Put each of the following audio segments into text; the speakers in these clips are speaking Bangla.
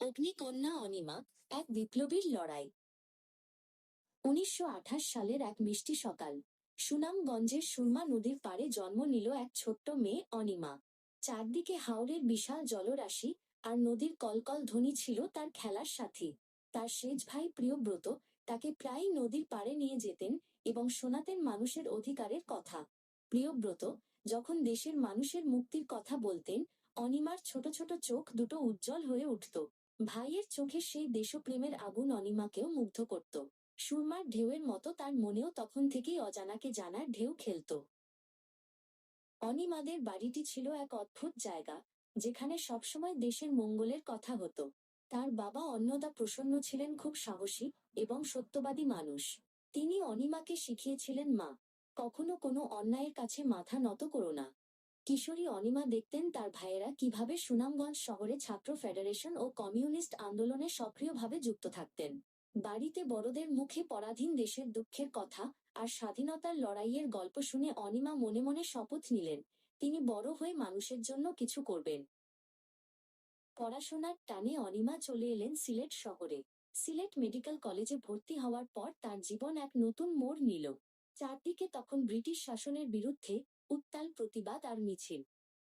অগ্নিকন্যা অনিমা, এক বিপ্লবীর লড়াই। ১৯২৮ সালের এক মিষ্টি সকাল, সুনামগঞ্জের সুরমা নদীর পাড়ে জন্ম নিল এক ছোট্ট মেয়ে অনিমা। চারদিকে হাওরের বিশাল জলরাশি, আর নদীর কলকল ধ্বনি ছিল তার খেলার সাথী। তার সেজ ভাই প্রিয়ব্রত তাকে প্রায়ই নদীর পাড়ে নিয়ে যেতেন এবং শোনাতেন মানুষের অধিকারের কথা। প্রিয়ব্রত যখন দেশের মানুষের মুক্তির কথা বলতেন, অনিমার ছোট ছোট চোখ দুটো উজ্জ্বল হয়ে উঠত। ভাইয়ের চোখে সেই দেশপ্রেমের আগুন অনিমাকেও মুগ্ধ করত। সুরমার ঢেউয়ের মতো তার মনেও তখন থেকেই অজানাকে জানার ঢেউ খেলত। অনিমাদের বাড়িটি ছিল এক অদ্ভুত জায়গা, যেখানে সবসময় দেশের মঙ্গলের কথা হতো। তার বাবা অন্নদা প্রসন্ন ছিলেন খুব সাহসী এবং সত্যবাদী মানুষ। তিনি অনিমাকে শিখিয়েছিলেন, মা, কখনো কোনো অন্যায়ের কাছে মাথা নত করো না। কিশোরী অনিমা দেখতেন তার ভাইয়েরা কিভাবে সুনামগঞ্জ শহরে ছাত্র ফেডারেশন ও কমিউনিস্ট আন্দোলনে সক্রিয়ভাবে যুক্ত থাকতেন। বাড়িতে বড়দের মুখে পরাধীন দেশের দুঃখের কথা আর স্বাধীনতার লড়াইয়ের গল্প শুনে অনিমা মনে মনে শপথ নিলেন, তিনি বড় হয়ে মানুষের জন্য কিছু করবেন। পড়াশোনার টানে অনিমা চলে এলেন সিলেট শহরে। সিলেট মেডিকেল কলেজে ভর্তি হওয়ার পর তার জীবন এক নতুন মোড় নিল। চারদিকে তখন ব্রিটিশ শাসনের বিরুদ্ধে উত্তাল প্রতিবাদ আর মিছিল।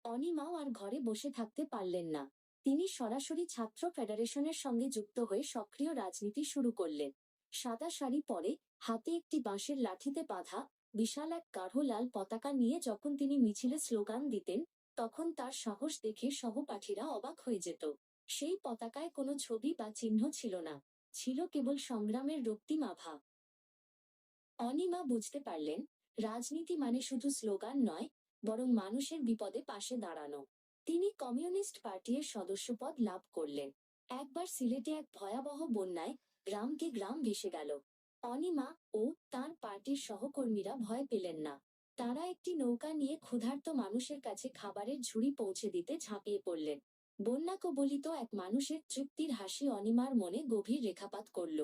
অনিমাও আর ঘরে বসে থাকতে পারলেন না। তিনি সরাসরি ছাত্র ফেডারেশনের সঙ্গে যুক্ত হয়ে সক্রিয় রাজনীতি শুরু করলেন। সাদা শাড়ি পরে, হাতে একটি বাঁশের লাঠিতে বাঁধা বিশাল এক গাঢ় লাল পতাকা নিয়ে যখন তিনি মিছিলে স্লোগান দিতেন, তখন তার সাহস দেখে সহপাঠীরা অবাক হয়ে যেত। সেই পতাকায় কোনো ছবি বা চিহ্ন ছিল না, ছিল কেবল সংগ্রামের রক্তিম আভা। অনিমা বুঝতে পারলেন, রাজনীতি মানে শুধু স্লোগান নয়, বরং মানুষের বিপদে পাশে দাঁড়ানো। তিনি কমিউনিস্ট পার্টির সদস্যপদ লাভ করলেন। একবার সিলেটে এক ভয়াবহ বন্যায় গ্রামকে গ্রাম ভেসে গেল। অনিমা ও তার পার্টির সহকর্মীরা ভয় পেলেন না। তারা একটি নৌকা নিয়ে ক্ষুধার্ত মানুষের কাছে খাবারের ঝুড়ি পৌঁছে দিতে ঝাঁপিয়ে পড়লেন। বন্যা কবলিত এক মানুষের তৃপ্তির হাসি অনিমার মনে গভীর রেখাপাত করল।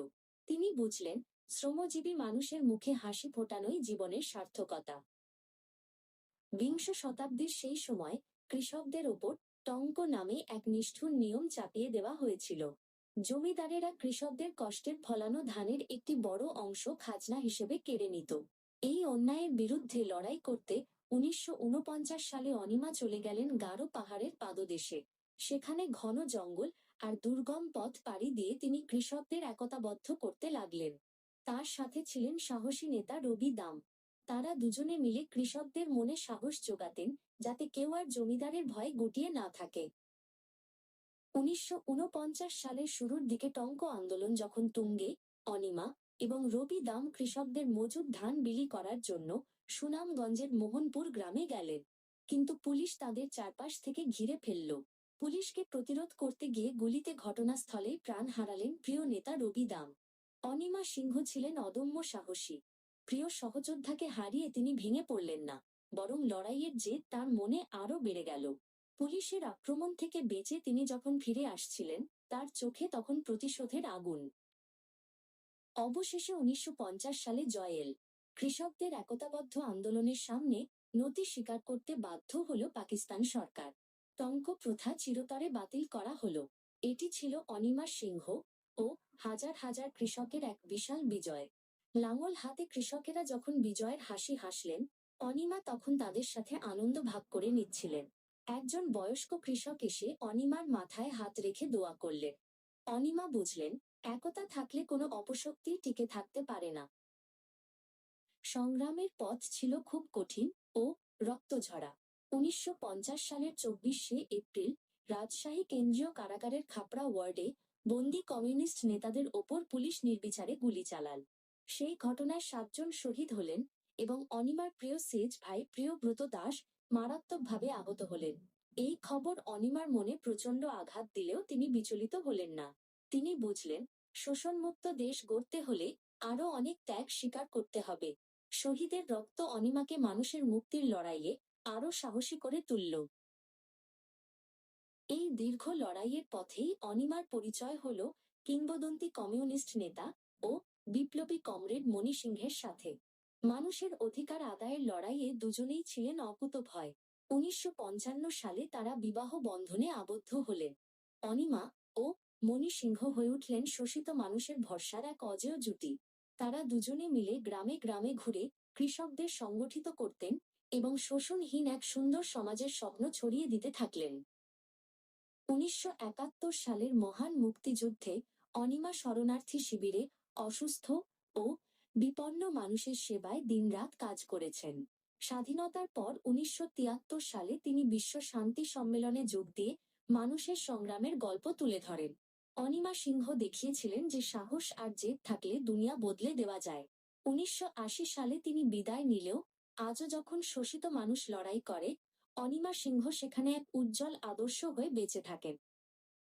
তিনি বুঝলেন, শ্রমজীবী মানুষের মুখে হাসি ফোটানোই জীবনের সার্থকতা। বিংশ শতাব্দীর সেই সময় কৃষকদের ওপর টঙ্ক নামে এক নিষ্ঠুর নিয়ম চাপিয়ে দেওয়া হয়েছিল। জমিদারেরা কৃষকদের কষ্টের ফলানো ধানের একটি বড় অংশ খাজনা হিসেবে কেড়ে নিত। এই অন্যায়ের বিরুদ্ধে লড়াই করতে ১৯৪৯ সালে অনিমা চলে গেলেন গারো পাহাড়ের পাদদেশে। সেখানে ঘন জঙ্গল আর দুর্গম পথ পাড়ি দিয়ে তিনি কৃষকদের একতাবদ্ধ করতে লাগলেন। তার সাথে ছিলেন সাহসী নেতা রবি দাম। তারা দুজনে মিলে কৃষকদের মনে সাহস জোগাতেন, যাতে কেউ আর জমিদারের ভয়ে গুটিয়ে না থাকে। ১৯৪৯ সালের শুরুর দিকে টঙ্ক আন্দোলন যখন তুঙ্গে, অনিমা এবং রবি দাম কৃষকদের মজুদ ধান বিলি করার জন্য সুনামগঞ্জের মোহনপুর গ্রামে গেলেন। কিন্তু পুলিশ তাদের চারপাশ থেকে ঘিরে ফেলল। পুলিশকে প্রতিরোধ করতে গিয়ে গুলিতে ঘটনাস্থলেই প্রাণ হারালেন প্রিয় নেতা রবি দাম। অনিমা সিংহ ছিলেন অদম্য সাহসী। প্রিয় সহযোদ্ধাকে হারিয়ে তিনি ভেঙে পড়লেন না, বরং লড়াইয়ের জেদ তার মনে আরো বেড়ে গেল। পুলিশের আক্রমণ থেকে বেঁচে তিনি যখন ফিরে আসছিলেন, তার চোখে তখন প্রতিশোধের আগুন। অবশেষে ১৯৫০ সালে জয়েল। কৃষকদের একতাবদ্ধ আন্দোলনের সামনে নতি স্বীকার করতে বাধ্য হল পাকিস্তান সরকার। টঙ্ক প্রথা চিরতরে বাতিল করা হলো। এটি ছিল অনিমা সিংহ ও হাজার হাজার কৃষকের এক বিশাল বিজয়। লাঙল হাতে কৃষকেরা যখন বিজয়ের হাসি হাসলেন, অনিমা তখন তাদের সাথে আনন্দ ভাগ করে নিচ্ছিলেন। একজন বয়স্ক কৃষক এসে অনিমার মাথায় হাত রেখে দোয়া করলেন। অনিমা বুঝলেন, একতা থাকলে কোনো অপশক্তি টিকে থাকতে পারে না। সংগ্রামের পথ ছিল খুব কঠিন ও রক্তঝরা। ১৯৫০ সালের ২৪শে এপ্রিল রাজশাহী কেন্দ্রীয় কারাগারের খাপড়া ওয়ার্ডে বন্দী কমিউনিস্ট নেতাদের ওপর পুলিশ নির্বিচারে গুলি চালাল। সেই ঘটনায় ৭ জন শহীদ হলেন এবং অনিমার প্রিয় সেজ ভাই প্রিয়ব্রত দাস মারাত্মকভাবে আহত হলেন। এই খবর অনিমার মনে প্রচণ্ড আঘাত দিলেও তিনি বিচলিত হলেন না। তিনি বুঝলেন, শোষণমুক্ত দেশ গড়তে হলে আরো অনেক ত্যাগ স্বীকার করতে হবে। শহীদের রক্ত অনিমাকে মানুষের মুক্তির লড়াইয়ে আরো সাহসী করে তুলল। এই দীর্ঘ লড়াইয়ের পথেই অনিমার পরিচয় হল কিংবদন্তি কমিউনিস্ট নেতা ও বিপ্লবী কমরেড মণি সিংহের সাথে। মানুষের অধিকার আদায়ের লড়াইয়ে দুজনেই ছিলেন অকুতভয়। ১৯৫৫ সালে তারা বিবাহ বন্ধনে আবদ্ধ হলেন। অনিমা ও মণি সিংহ হয়ে উঠলেন শোষিত মানুষের ভরসার এক অজেয় জুটি। তারা দুজনে মিলে গ্রামে গ্রামে ঘুরে কৃষকদের সংগঠিত করতেন এবং শোষণহীন এক সুন্দর সমাজের স্বপ্ন ছড়িয়ে দিতে থাকলেন। 1971 সালের মহান মুক্তিযুদ্ধে অনিমা শরণার্থী শিবিরে অসুস্থ ও বিপন্ন মানুষের সেবায় দিনরাত কাজ করেছেন। স্বাধীনতার পর 1973 সালে তিনি বিশ্ব শান্তি সম্মেলনে যোগ দিয়ে মানুষের সংগ্রামের গল্প তুলে ধরেন। অনিমা সিংহ দেখিয়েছিলেন যে সাহস আর জেদ থাকলে দুনিয়া বদলে দেওয়া যায়। 1980 সালে তিনি বিদায় নিলেও আজও যখন শোষিত মানুষ লড়াই করে, অনিমা সিংহ সেখানে এক উজ্জ্বল আদর্শ হয়ে বেঁচে থাকেন।